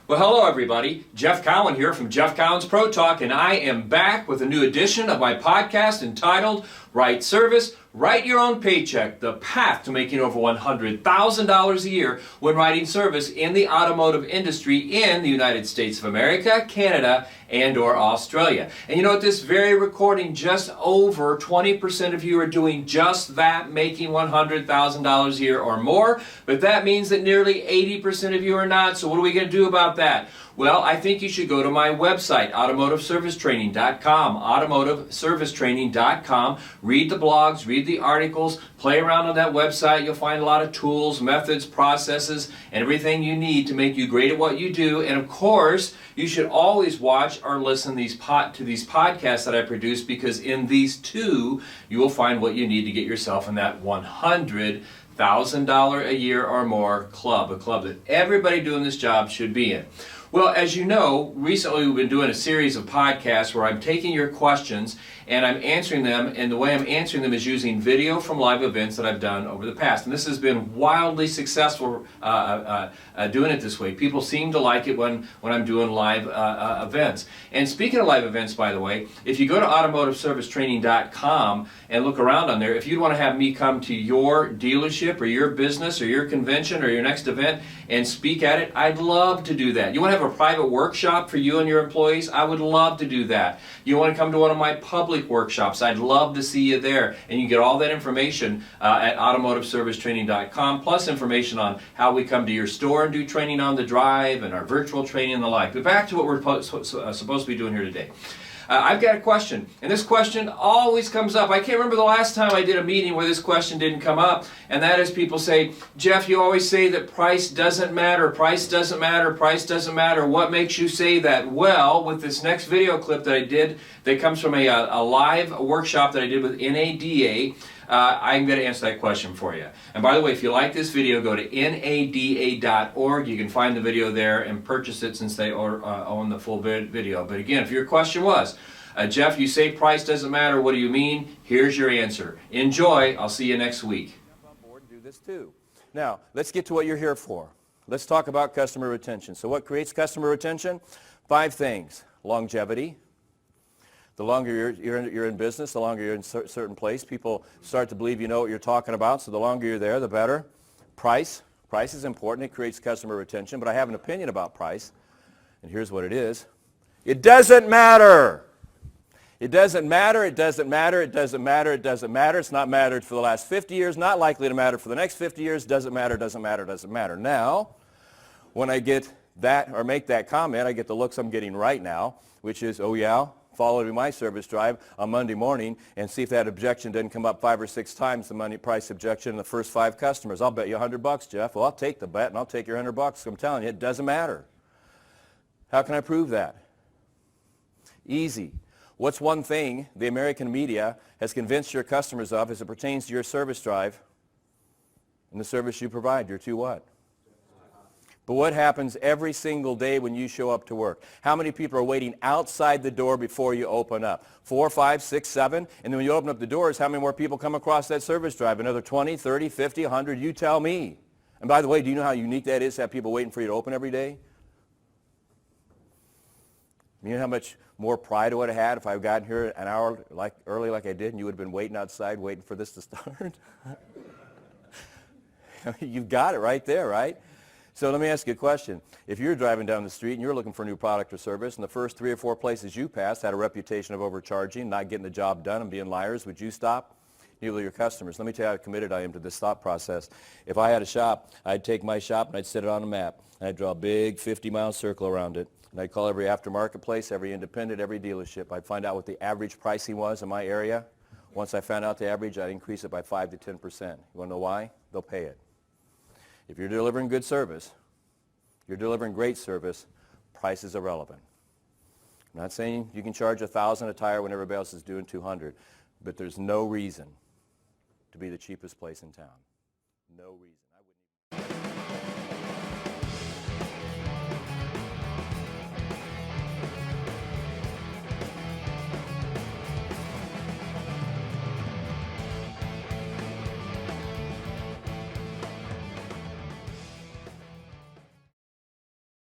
Well, hello everybody. Jeff Cowan here from Jeff Cowan's Pro Talk, and I am back with a new edition of my podcast entitled Right Service, Write Your Own Paycheck, the path to making over $100,000 a year when writing service in the automotive industry in the United States of America, Canada, and or Australia. And you know, at this very recording, just over 20% of you are doing just that, making $100,000 a year or more, but that means that nearly 80% of you are not. So what are we going to do about that? Well, I think you should go to my website, automotiveservicetraining.com, automotiveservicetraining.com, read the blogs, read the articles, play around on that website. You'll find a lot of tools, methods, processes, and everything you need to make you great at what you do. And of course, you should always watch or listen to these podcasts that I produce, because in these too, you will find what you need to get yourself in that $100,000 a year or more club, a club that everybody doing this job should be in. Well, as you know, recently we've been doing a series of podcasts where I'm taking your questions and I'm answering them, and the way I'm answering them is using video from live events that I've done over the past. And this has been wildly successful doing it this way. People seem to like it when I'm doing live events. And speaking of live events, by the way, if you go to automotiveservicetraining.com and look around on there, if you'd want to have me come to your dealership or your business or your convention or your next event and speak at it, I'd love to do that. You want to have a private workshop for you and your employees? I would love to do that. You want to come to one of my public workshops? I'd love to see you there. And you get all that information at automotiveservicetraining.com, plus information on how we come to your store and do training on the drive and our virtual training and the like. But back to what we're supposed to be doing here today. I've got a question, and this question always comes up. I can't remember the last time I did a meeting where this question didn't come up, and that is people say, Jeff, you always say that price doesn't matter, price doesn't matter, price doesn't matter. What makes you say that? Well, with this next video clip that I did that comes from a live workshop that I did with NADA, I'm going to answer that question for you. And by the way, if you like this video, go to nada.org. You can find the video there and purchase it since they own the full video. But again, if your question was, Jeff, you say price doesn't matter, what do you mean? Here's your answer. Enjoy. I'll see you next week. Jump on board and do this too. Now, let's get to what you're here for. Let's talk about customer retention. So what creates customer retention? 5 things. Longevity. The longer you're in business, the longer you're in a certain place, people start to believe you know what you're talking about, so the longer you're there, the better. Price. Price is important. It creates customer retention, but I have an opinion about price, and here's what it is. It doesn't matter. It doesn't matter. It doesn't matter. It doesn't matter. It doesn't matter. It's not mattered for the last 50 years, not likely to matter for the next 50 years. Doesn't matter, doesn't matter, doesn't matter. Now, when I get that or make that comment, I get the looks I'm getting right now, which is, oh yeah? Follow me my service drive on Monday morning and see if that objection didn't come up 5 or 6 times, the money price objection in the first 5 customers. I'll bet you $100, Jeff. Well, I'll take the bet and I'll take your $100. I'm telling you, it doesn't matter. How can I prove that? Easy. What's one thing the American media has convinced your customers of as it pertains to your service drive and the service you provide? You're too what? But what happens every single day when you show up to work? How many people are waiting outside the door before you open up? 4, 5, 6, 7? And then when you open up the doors, how many more people come across that service drive? Another 20, 30, 50, 100? You tell me. And by the way, do you know how unique that is to have people waiting for you to open every day? You know how much more pride I would have had if I had gotten here an hour early like I did and you would have been waiting outside waiting for this to start? You've got it right there, right? So let me ask you a question. If you're driving down the street and you're looking for a new product or service and the first 3 or 4 places you passed had a reputation of overcharging, not getting the job done and being liars, would you stop? Neither will your customers. Let me tell you how committed I am to this thought process. If I had a shop, I'd take my shop and I'd set it on a map. And I'd draw a big 50-mile circle around it. And I'd call every aftermarket place, every independent, every dealership. I'd find out what the average pricing was in my area. Once I found out the average, I'd increase it by 5 to 10%. You want to know why? They'll pay it. If you're delivering good service, you're delivering great service, price is irrelevant. I'm not saying you can charge $1,000 a tire when everybody else is doing $200, but there's no reason to be the cheapest place in town. No reason.